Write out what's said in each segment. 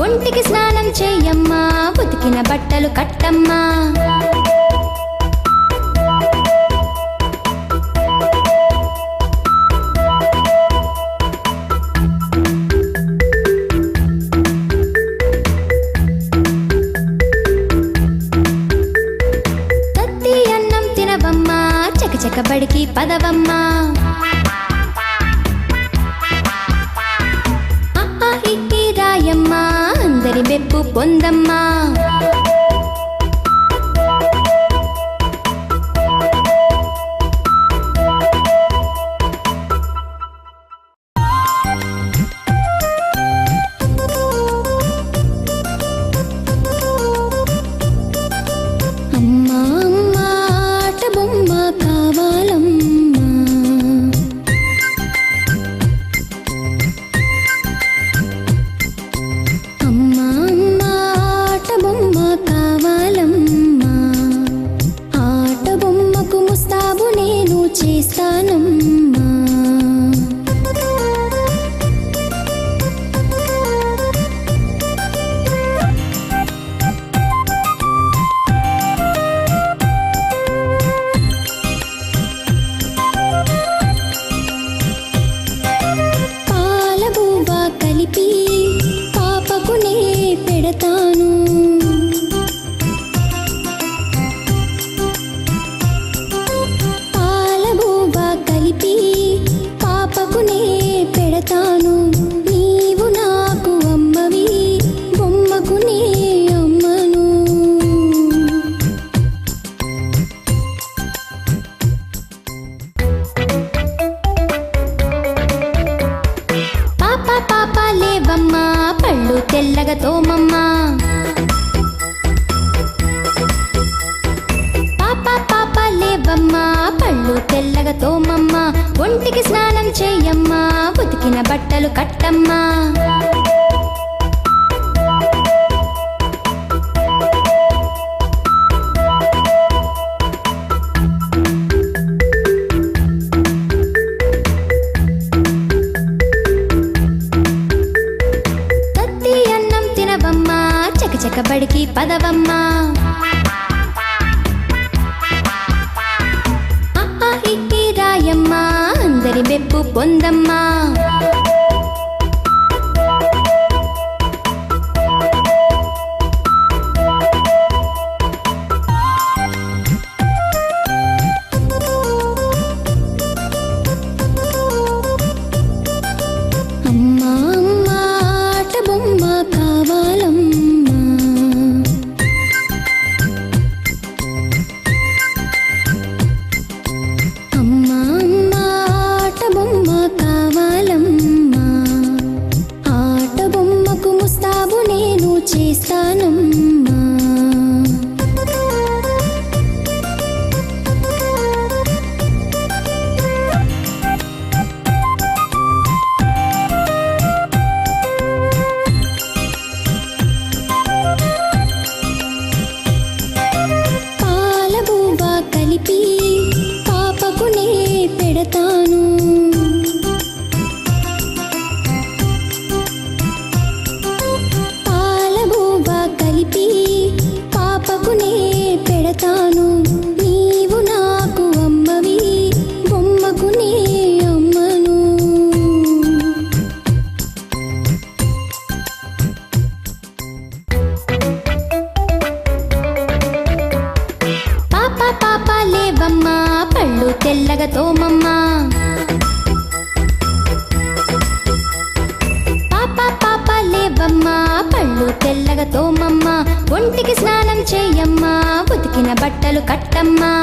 ఒంటికి స్నానం చెయ్యమ్మా ఉతికిన బట్టలు కట్టమ్మా తత్తి అన్నం తినవమ్మా చకచక బడికి పదవమ్మా రాయమ్మా అందరి మెప్పు పొందమ్మా అమ్మా అమ్మా ఆట బొమ్మ కావాలమ్మా అమ్మా అమ్మా ఆట బొమ్మ కావాలమ్మా ఆట బొమ్మకు ముస్తాబు నేను చేస్తానమ్మా పాలబువ్వ కలిపి పాపకు నే పెడతాను పాలబువ్వ కలిపి పాపకు నే పెడతాను నీవు నాకు అమ్మవి బొమ్మకు నే అమ్మను పాప పాప లేవమ్మా పళ్ళు తెల్లగా తోమమ్మా పాప పాప లేవమ్మా పళ్ళు తెల్లగా తోమమ్మా ఒంటికి స్నానం చెయ్యమ్మా ఉతికిన బట్టలు కట్టమ్మా తత్తి అన్నం తినవమ్మా చకచక బడికి పదవమ్మా రాయమ్మా అందరి మెప్పు పొందమ్మా అమ్మా అమ్మా ఆట బొమ్మ కావాలమ్మా అమ్మా అమ్మా ఆట బొమ్మ కావాలమ్మా ఆట బొమ్మకు ముస్తాబు నేను చేస్తానమ్మా పాలబువ్వ కలిపి పాపకు నే పెడతాను పాలబువ్వ కలిపి పాపకు నే పెడతాను నీవు నాకు అమ్మవి బొమ్మకు నే అమ్మను పాప పాప లేవమ్మా పళ్ళు తెల్లగా తోమమ్మా పాప పాప లేవమ్మా పళ్ళు తెల్లగా తోమమ్మా ఒంటికి స్నానం చెయ్యమ్మా ఉతికిన బట్టలు కట్టమ్మా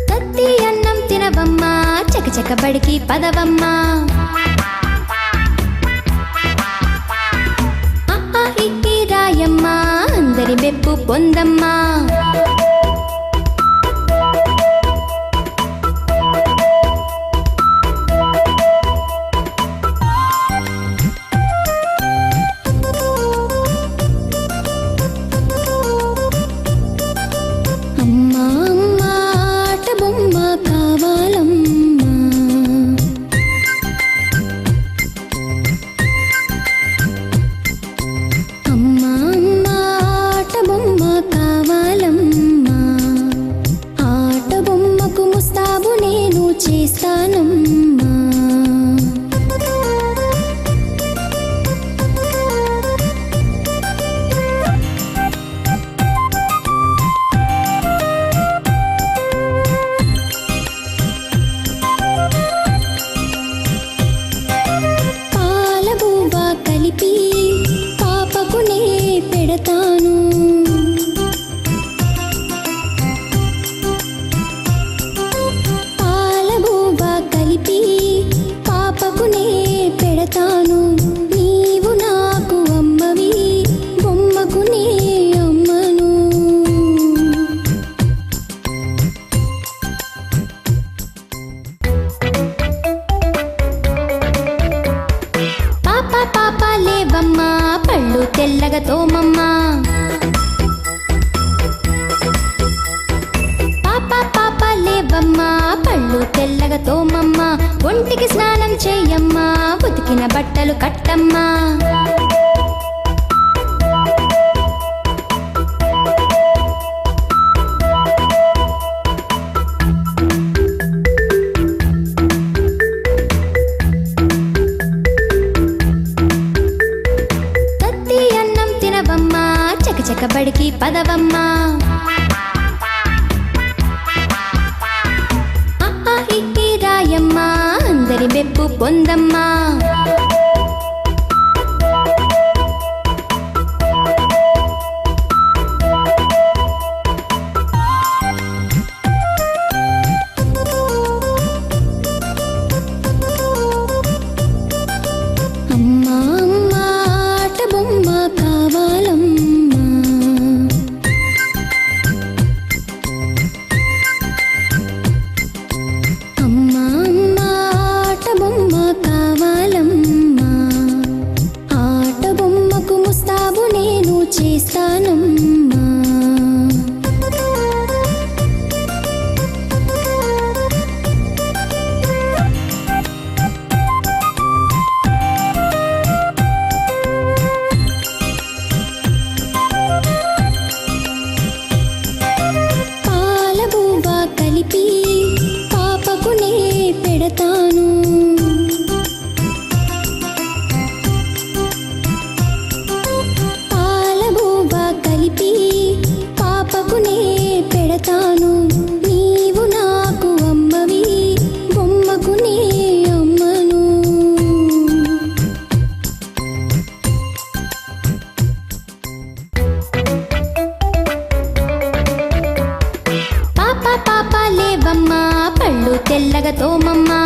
తత్తి అన్నం తినవమ్మా చకచక బడికి పదవమ్మా రాయమ్మా అందరి మెప్పు పొందమ్మా పెడతాను. పాలబూబ కలిపి పాపకునే పెడతాను. నీవు నాకు అమ్మవి, బొమ్మకునే అమ్మను. పాప పాప లేవమ్మా, పళ్ళు తెల్లగా తోమమ్మా. పాప పాప లేవమ్మా, పళ్ళు తెల్లగా తోమమ్మా. ఒంటికి స్నానం చెయ్యమ్మా, ఉతికిన బట్టలు కట్టమ్మా. తత్తి అన్నం తినవమ్మా, చకచక బడికి పదవమ్మా. ఇక్కి రాయమ్మా, అందరి మెప్పు పొందమ్మా. అమ్మా అమ్మా ఆట బొమ్మ కావాలమ్మా. అమ్మా అమ్మా ఆట బొమ్మ కావాలమ్మా. ఆట బొమ్మకు ముస్తాబు నేను చేస్తానమ్మా. పాలబూబ కలిపి పాపకునే పెడతాను. పాలబూబ కలిపి పాపకునే పెడతాను. నీవు నాకు అమ్మవి, బొమ్మకునే అమ్మను. పాప పాప లేవమ్మా, పళ్ళు తెల్లగా తోమమ్మా.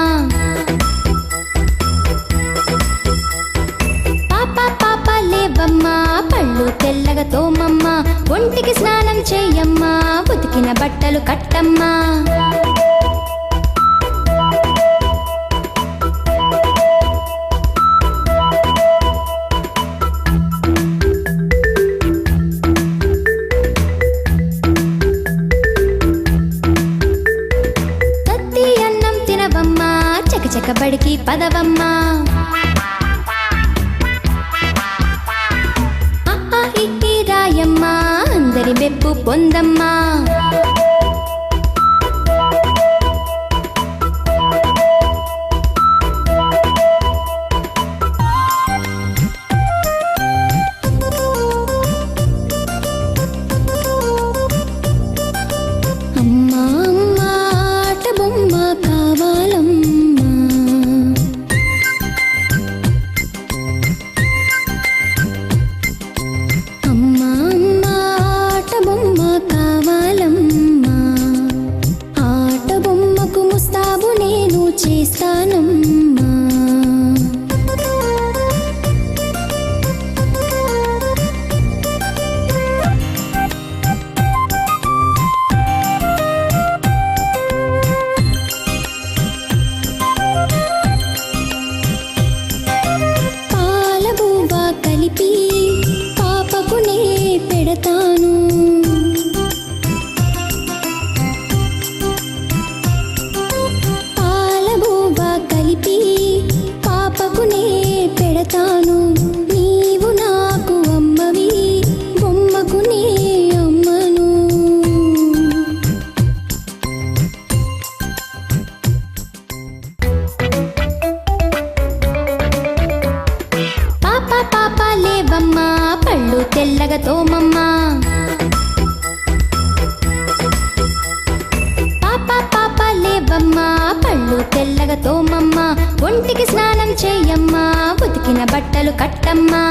పాప పాప లేవమ్మా, పళ్ళు తెల్లగా తోమమ్మా. ఒంటికి స్నానం చెయ్యమ్మా, ఉతికిన బట్టలు కట్టమ్మా. తత్తి అన్నం తినవమ్మా, చకచక బడికి పదవమ్మా. ఇక్కి రాయమ్మా, అందరి మెప్పు పొందమ్మా. అమ్మా అమ్మా ఆట బొమ్మ కావాలమ్మా. అమ్మా అమ్మా ఆట బొమ్మ కావాలమ్మా. ఆట బొమ్మకు ముస్తాబు నేను చేస్తానమ్మా. పాలబూబ కలిపి పాపకునే పెడతాను. పాలబూబ కలిపి పాపకునే పెడతాను. నీవు నాకు అమ్మవి, బొమ్మకునే అమ్మను. పాప పాప లేవమ్మా, పళ్ళు తెల్లగా తోమమ్మా. పాప పాప లేవమ్మా, పళ్ళు తెల్లగా తోమమ్మా. ఒంటికి స్నానం చెయ్యమ్మా, ఉతికిన బట్టలు కట్టమ్మా.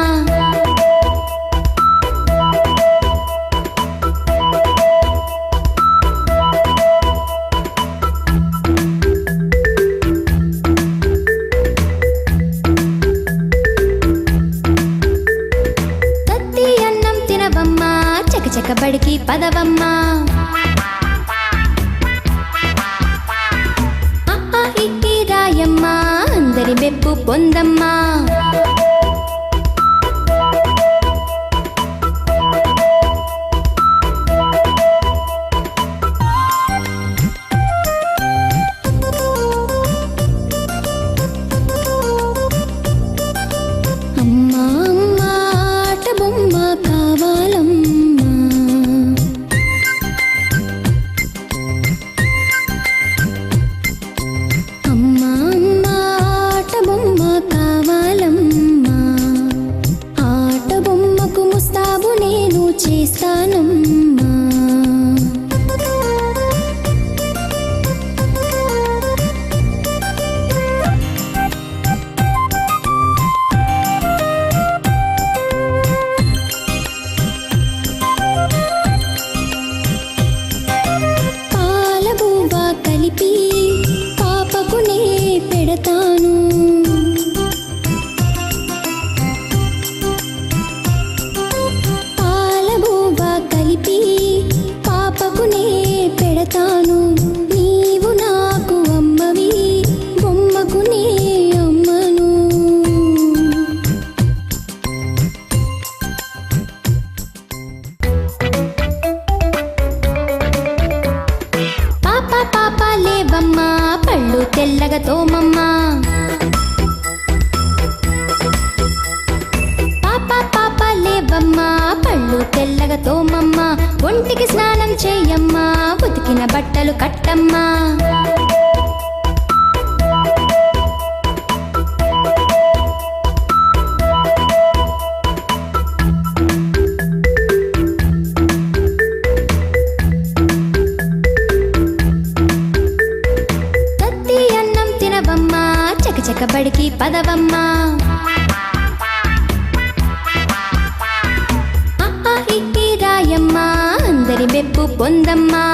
చకచక బడికి పదవమ్మా అహా ఇహి రాయమ్మా అందరి మెప్పు పొందమ్మా తెల్లగా తోమమ్మా పాప లేవమ్మా పళ్ళు తెల్లగా తోమమ్మా ఒంటికి స్నానం చేయమ్మా ఉతికిన బట్టలు కట్టమ్మా చకచక బడికి పదవమ్మా అహా ఇహి రాయమ్మా అందరి మెప్పు పొందమ్మా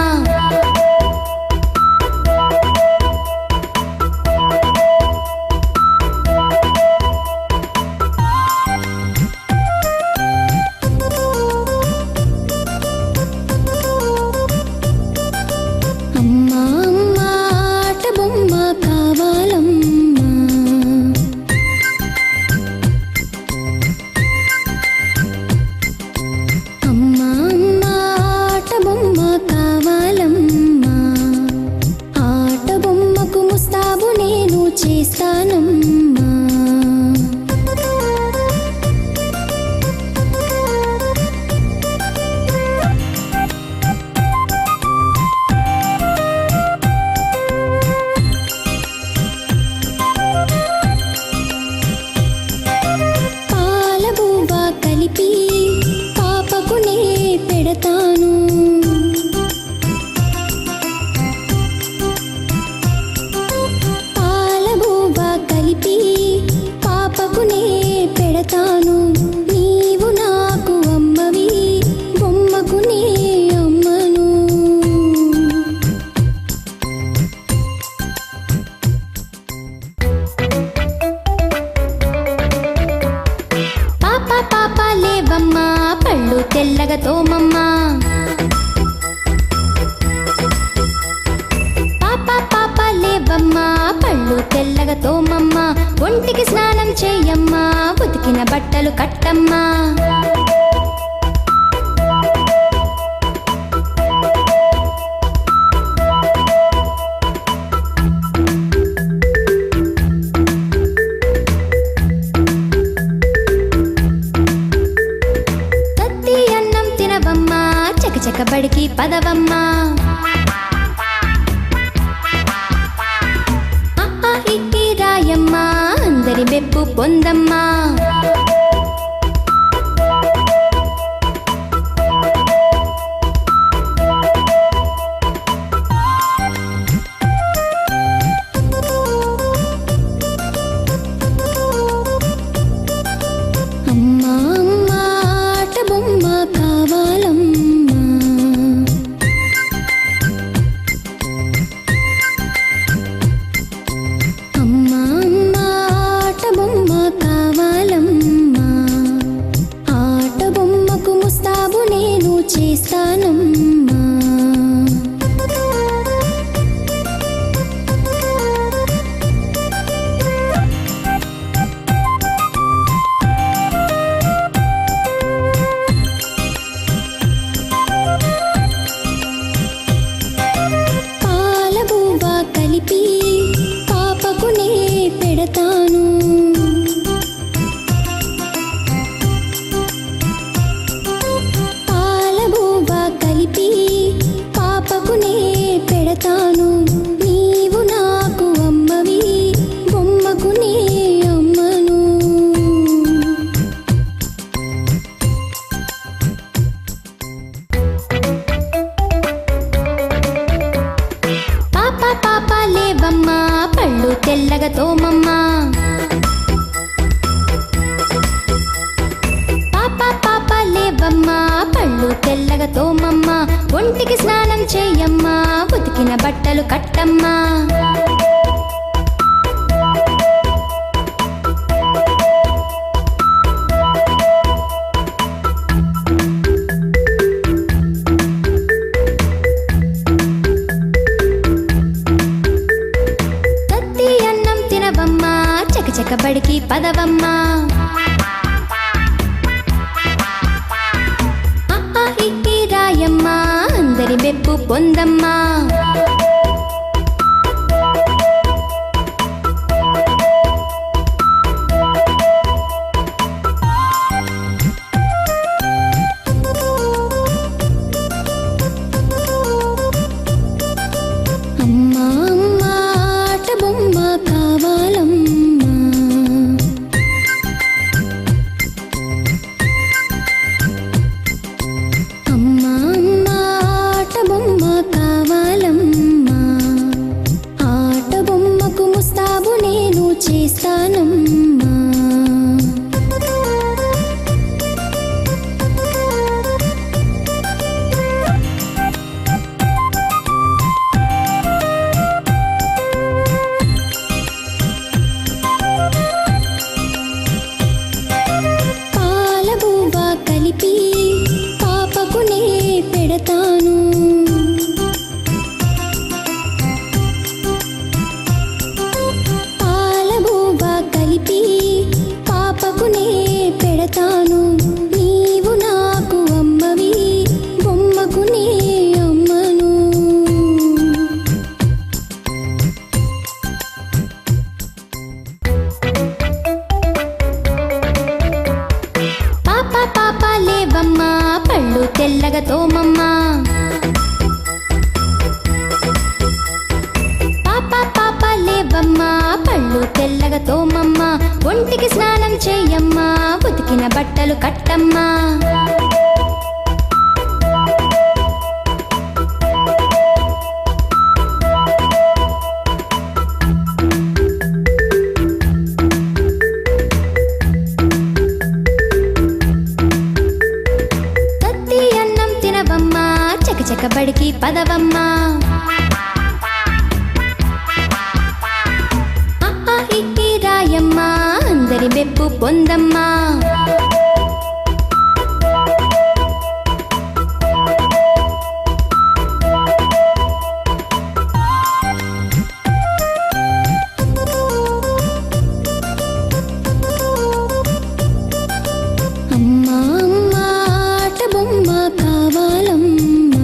తెల్లగా తోమమ్మా పాప లేవమ్మా పళ్ళు తెల్లగా తోమమ్మా ఒంటికి స్నానం చేయమ్మా ఉతికిన బట్టలు కట్టమ్మా చకచక బడికి పదవమ్మా అహా ఇహి రాయమ్మా అందరి మెప్పు పొందమ్మా అమ్మా ఆట బొమ్మ కావాలమ్మా చేస్తానమ్మా. పాలబువ్వ కలిపి పాపకునే పెడతాను. పాలబువ్వ కలిపి పాపకునే పెడతాను. నీవు నాకు అమ్మవి, బొమ్మకునే అమ్మను. పాప పాప లేవమ్మా, పళ్ళు తెల్లగా తోమమ్మా. పాప పాప లేవమ్మా, పళ్ళు తెల్లగా తోమమ్మా. ఒంటికి స్నానం చేయమ్మా, ఉతికిన బట్టలు కట్టమ్మా. తత్తి అన్నం తినవమ్మా, చకచక బడికి పదవమ్మా. అహా ఇహి రాయమ్మా, అందరి మెప్పు పొందమ్మా. అమ్మా అమ్మా ఆట బొమ్మ కావాలమ్మా. అమ్మా అమ్మా ఆట బొమ్మ కావాలమ్మా. ఆట బొమ్మకు ముస్తాబు నేను చేస్తానమ్మా. పాలబువ్వ కలిపి పాపకునే పెడతాను. పాలబువ్వ కలిపి పాపకునే పెడతాను. నీవు నాకు అమ్మవి, బొమ్మకునే అమ్మను. పాప పాప లేవమ్మా, పళ్ళు తెల్లగా తోమమ్మా. పాప పాప లేవమ్మా, పళ్ళు తెల్లగా తోమమ్మా. ఒంటికి స్నానం చేయమ్మా, ఉతికిన బట్టలు కట్టమ్మా. తత్తి అన్నం తినవమ్మా, చకచక బడికి పదవమ్మా. అహా ఇహి రాయమ్మా, అందరి మెప్పు పొందమ్మా. అమ్మా అమ్మా ఆట బొమ్మ కావాలమ్మా.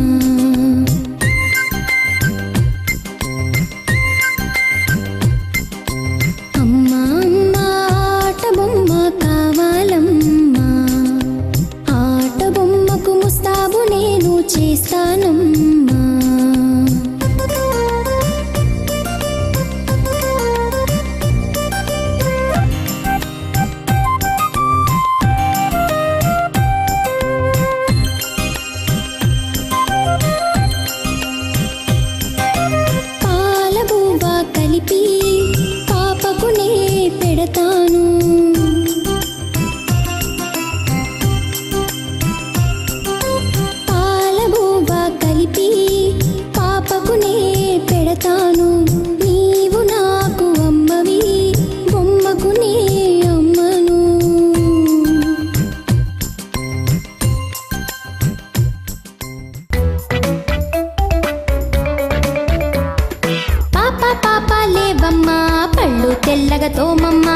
తోమమ్మ.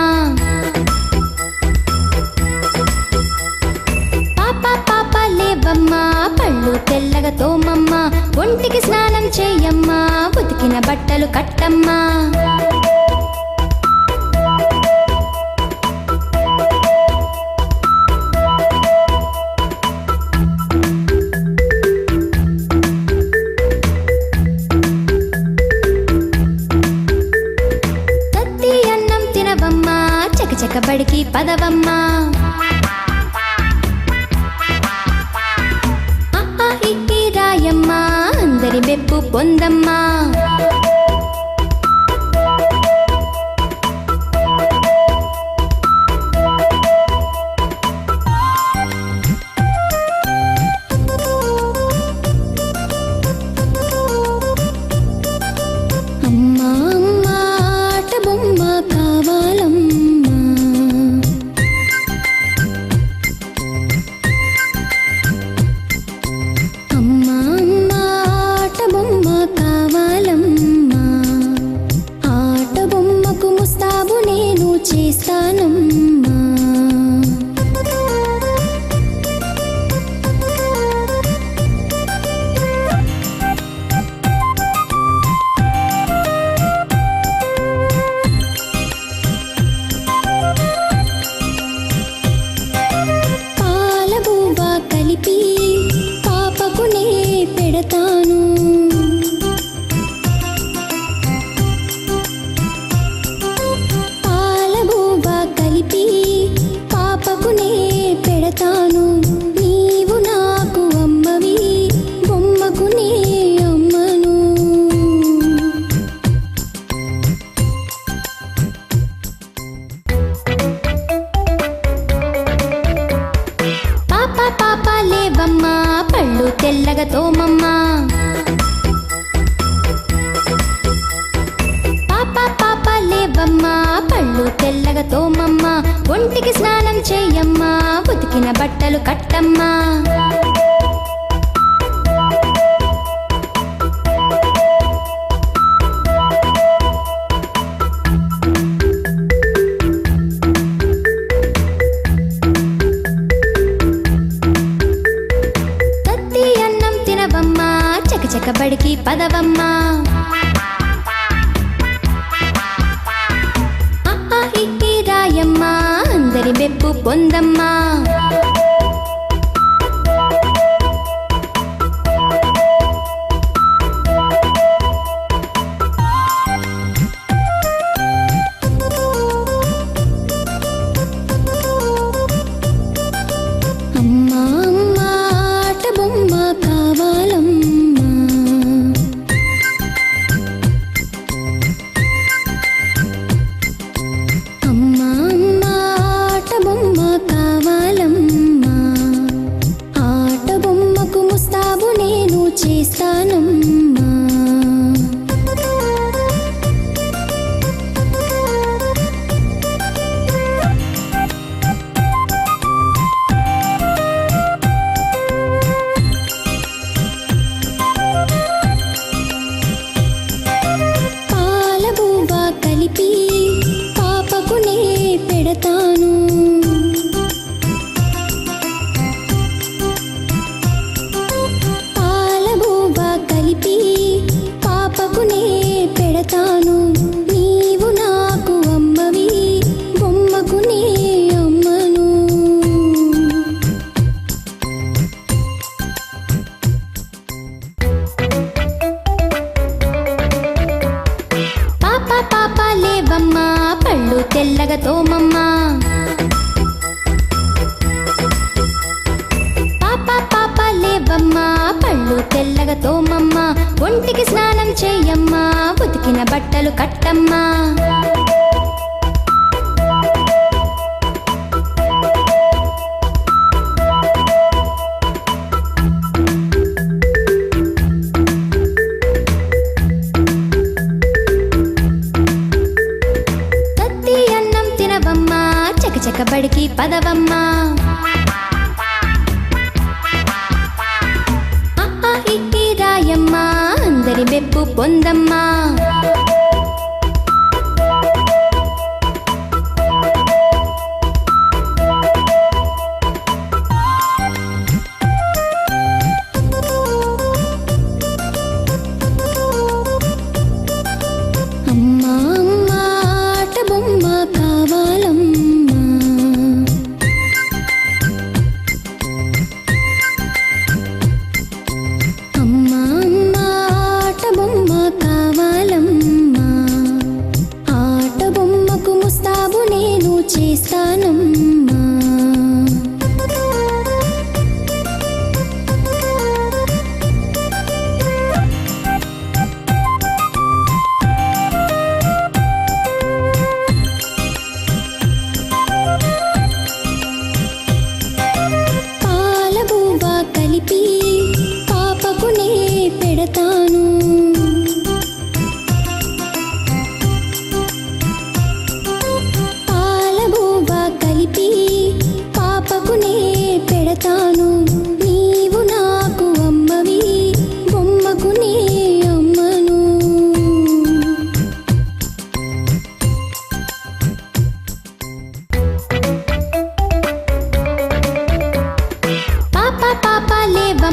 పాప పాప లేవమ్మ పళ్ళు తెల్లగా తోమమ్మ, ఒంటికి స్నానం చెయ్యమ్మా ఉతికిన బట్టలు కట్టమ్మా. చకబడికి పదవమ్మా. ఇహి రాయమ్మా అందరి మెప్పు పొందమ్మా. అమ్మా అమ్మా ఆట బొమ్మ కావాలమ్మా. అమ్మా అమ్మా ఆట బొమ్మ కావాలమ్మా. ఆట బొమ్మకు ముస్తాబు నేను చేస్తానమ్మా. కలిపి పాపకు నే పెడతాను. పాలబూబ కలిపి పాపకు నే పెడతాను. నీవు నాకు అమ్మవి బొమ్మకు నే అమ్మను. పాప పాప లేవమ్మా పళ్ళు తెల్లగా తోమమ్మ. పాప పాప లేవమ్మా పళ్ళు తెల్లగా తోమమ్మ, ఒంటికి స్నానం చెయ్యమ్మా ఉతికిన బట్టలు కట్టమ్మా. చకబడికి పదవమ్మా. ఇహి రాయమ్మా అందరి మెప్పు పొందమ్మా. అమ్మా అమ్మా ఆట బొమ్మ కావాలమ్మా. అమ్మా అమ్మా ఆట బొమ్మ కావాలమ్మా. ఆట బొమ్మకు ముస్తాబు నేను చేస్తానమ్మా. పాలబూబ కలిపి పాపకు నే పెడతాను. పాలబూబ కలిపి పాపకు నే పెడతాను. నీవు నాకు అమ్మవి బొమ్మకు నే అమ్మను. పాప పాప లేవమ్మా పళ్ళు తెల్లగా తోమమ్మ. పాప పాప లేవమ్మా పళ్ళు తెల్లగా తోమమ్మ, ఒంటికి స్నానం చెయ్యమ్మా ఉతికిన బట్టలు కట్టమ్మా. చకబడికి పదవమ్మా. ఇహి రాయమ్మా అందరి మెప్పు పొందమ్మా.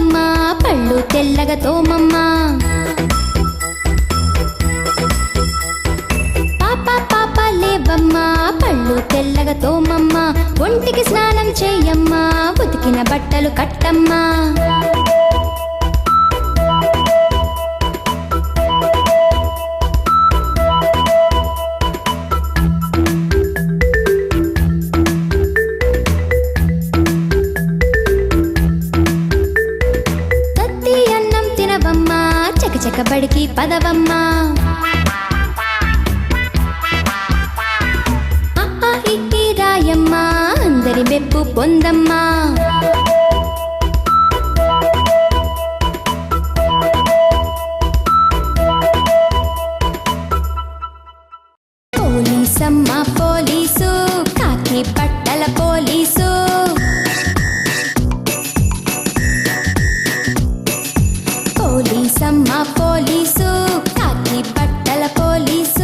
లేవమ్మ పళ్ళు తెల్లగా తోమమ్మ. పాప పాప లేవమ్మ పళ్ళు తెల్లగా తోమమ్మ, ఒంటికి స్నానం చేయమ్మా ఉతికిన బట్టలు కట్టమ్మా. తత్తి అన్నం తినవమ్మా చకచక బడికి పదవమ్మా. రాయమ్మా అందరి మెప్పు పొందమ్మా. పోలీసమ్మ పోలీసు కాకి బట్టల పోలీసు. పోలీసమ్మ పోలీసు కాకి బట్టల పోలీసు.